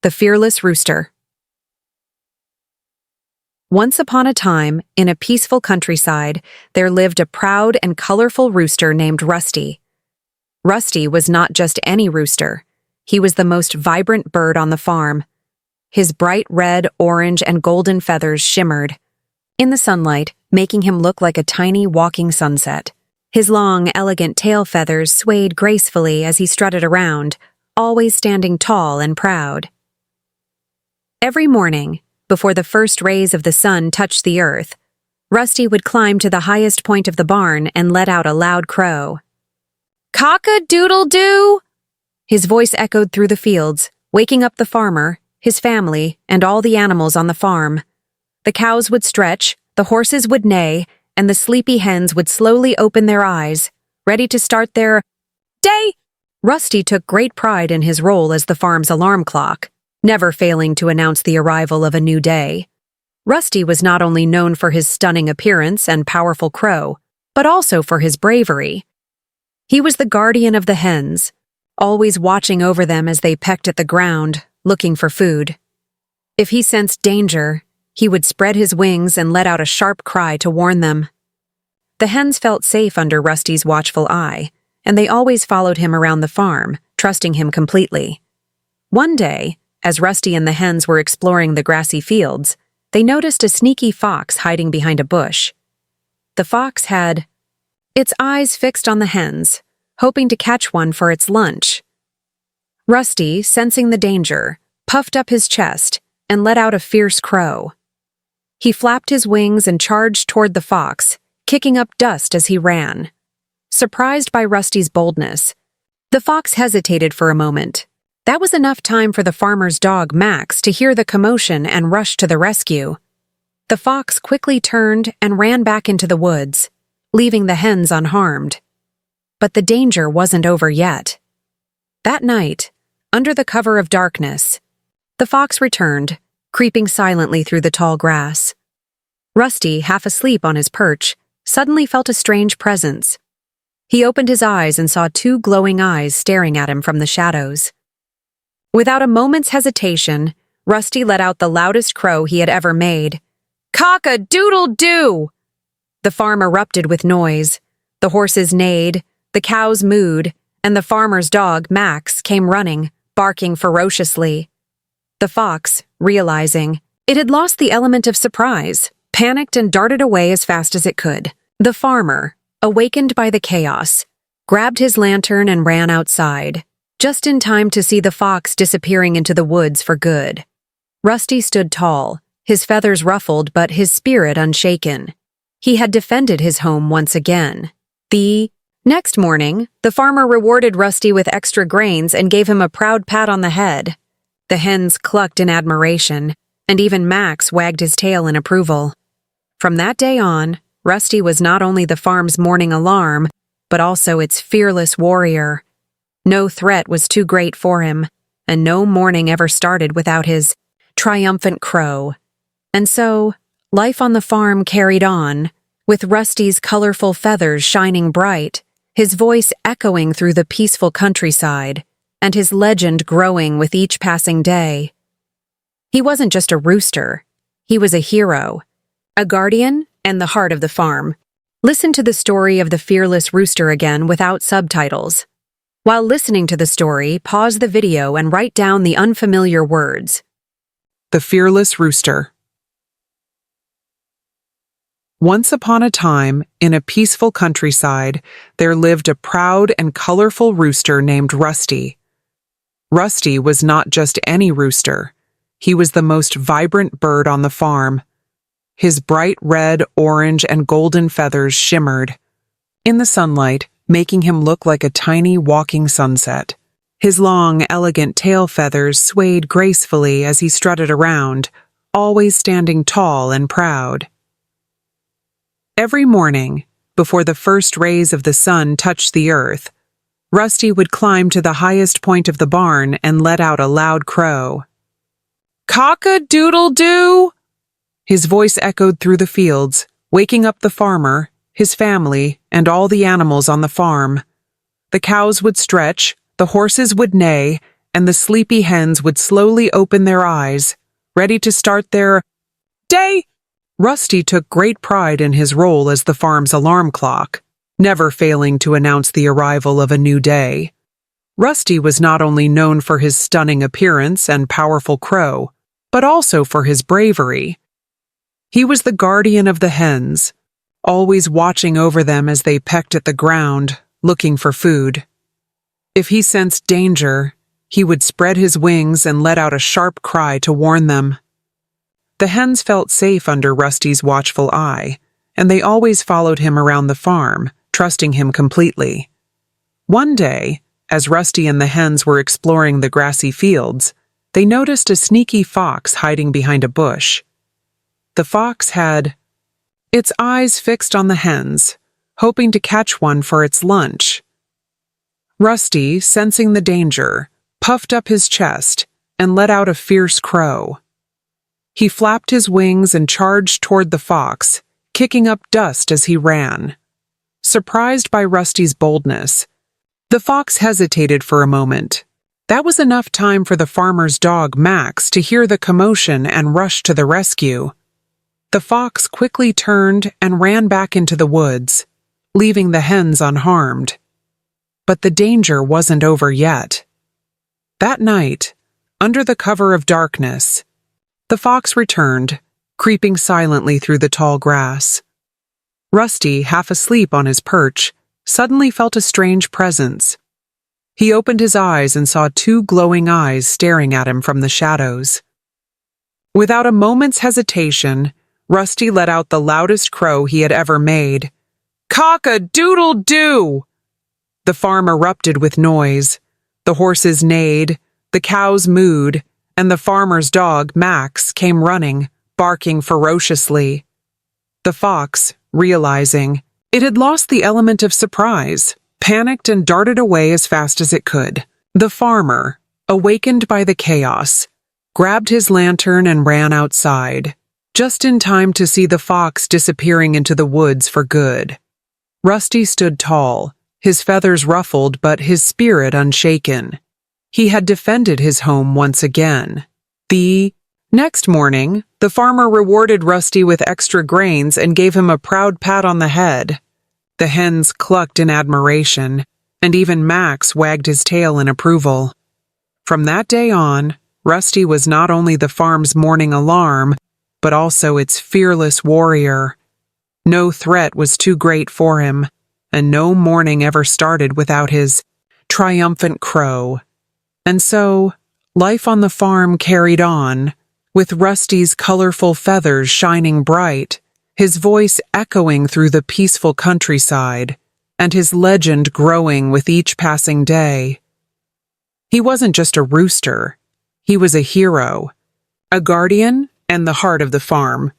The Fearless Rooster. Once upon a time, in a peaceful countryside, there lived a proud and colorful rooster named Rusty. Rusty was not just any rooster. He was the most vibrant bird on the farm. His bright red, orange, and golden feathers shimmered in the sunlight, making him look like a tiny walking sunset. His long, elegant tail feathers swayed gracefully as he strutted around, always standing tall and proud. Every morning, before the first rays of the sun touched the earth, Rusty would climb to the highest point of the barn and let out a loud crow. "Cock-a-doodle-doo!" His voice echoed through the fields, waking up the farmer, his family, and all the animals on the farm. The cows would stretch, the horses would neigh, and the sleepy hens would slowly open their eyes, ready to start their day. Rusty took great pride in his role as the farm's alarm clock, never failing to announce the arrival of a new day. Rusty was not only known for his stunning appearance and powerful crow, but also for his bravery. He was the guardian of the hens, always watching over them as they pecked at the ground, looking for food. If he sensed danger, he would spread his wings and let out a sharp cry to warn them. The hens felt safe under Rusty's watchful eye, and they always followed him around the farm, trusting him completely. One day, as Rusty and the hens were exploring the grassy fields, they noticed a sneaky fox hiding behind a bush. The fox had its eyes fixed on the hens, hoping to catch one for its lunch. Rusty, sensing the danger, puffed up his chest and let out a fierce crow. He flapped his wings and charged toward the fox, kicking up dust as he ran. Surprised by Rusty's boldness, the fox hesitated for a moment. That was enough time for the farmer's dog, Max, to hear the commotion and rush to the rescue. The fox quickly turned and ran back into the woods, leaving the hens unharmed. But the danger wasn't over yet. That night, under the cover of darkness, the fox returned, creeping silently through the tall grass. Rusty, half asleep on his perch, suddenly felt a strange presence. He opened his eyes and saw two glowing eyes staring at him from the shadows. Without a moment's hesitation, Rusty let out the loudest crow he had ever made. "Cock-a-doodle-doo!" The farm erupted with noise. The horses neighed, the cows mooed, and the farmer's dog, Max, came running, barking ferociously. The fox, realizing it had lost the element of surprise, panicked and darted away as fast as it could. The farmer, awakened by the chaos, grabbed his lantern and ran outside, just in time to see the fox disappearing into the woods for good. Rusty stood tall, his feathers ruffled but his spirit unshaken. He had defended his home once again. The next morning, the farmer rewarded Rusty with extra grains and gave him a proud pat on the head. The hens clucked in admiration, and even Max wagged his tail in approval. From that day on, Rusty was not only the farm's morning alarm, but also its fearless warrior. No threat was too great for him, and no morning ever started without his triumphant crow. And so, life on the farm carried on, with Rusty's colorful feathers shining bright, his voice echoing through the peaceful countryside, and his legend growing with each passing day. He wasn't just a rooster. He was a hero, a guardian, and the heart of the farm. Listen to the story of the fearless rooster again without subtitles. While listening to the story, pause the video and write down the unfamiliar words. The Fearless Rooster. Once upon a time, in a peaceful countryside, there lived a proud and colorful rooster named Rusty. Rusty was not just any rooster. He was the most vibrant bird on the farm. His bright red, orange, and golden feathers shimmered in the sunlight, making him look like a tiny walking sunset. His long, elegant tail feathers swayed gracefully as he strutted around, always standing tall and proud. Every morning, before the first rays of the sun touched the earth, Rusty would climb to the highest point of the barn and let out a loud crow. "Cock-a-doodle-doo!" His voice echoed through the fields, waking up the farmer, his family, and all the animals on the farm. The cows would stretch, the horses would neigh, and the sleepy hens would slowly open their eyes, ready to start their day. Rusty took great pride in his role as the farm's alarm clock, never failing to announce the arrival of a new day. Rusty was not only known for his stunning appearance and powerful crow, but also for his bravery. He was the guardian of the hens, always watching over them as they pecked at the ground, looking for food. If he sensed danger, he would spread his wings and let out a sharp cry to warn them. The hens felt safe under Rusty's watchful eye, and they always followed him around the farm, trusting him completely. One day, as Rusty and the hens were exploring the grassy fields, they noticed a sneaky fox hiding behind a bush. The fox had its eyes fixed on the hens, hoping to catch one for its lunch. Rusty, sensing the danger, puffed up his chest and let out a fierce crow. He flapped his wings and charged toward the fox, kicking up dust as he ran. Surprised by Rusty's boldness, the fox hesitated for a moment. That was enough time for the farmer's dog, Max, to hear the commotion and rush to the rescue. The fox quickly turned and ran back into the woods, leaving the hens unharmed. But the danger wasn't over yet. That night, under the cover of darkness, the fox returned, creeping silently through the tall grass. Rusty, half asleep on his perch, suddenly felt a strange presence. He opened his eyes and saw two glowing eyes staring at him from the shadows. Without a moment's hesitation, Rusty let out the loudest crow he had ever made. "Cock-a-doodle-doo!" The farm erupted with noise. The horses neighed, the cows mooed, and the farmer's dog, Max, came running, barking ferociously. The fox, realizing it had lost the element of surprise, panicked and darted away as fast as it could. The farmer, awakened by the chaos, grabbed his lantern and ran outside, just in time to see the fox disappearing into the woods for good. Rusty stood tall, his feathers ruffled but his spirit unshaken. He had defended his home once again. The next morning, the farmer rewarded Rusty with extra grains and gave him a proud pat on the head. The hens clucked in admiration, and even Max wagged his tail in approval. From that day on, Rusty was not only the farm's morning alarm, but also its fearless warrior. No threat was too great for him, and no morning ever started without his triumphant crow. And so, life on the farm carried on, with Rusty's colorful feathers shining bright, his voice echoing through the peaceful countryside, and his legend growing with each passing day. He wasn't just a rooster. He was a hero, a guardian, and the heart of the farm.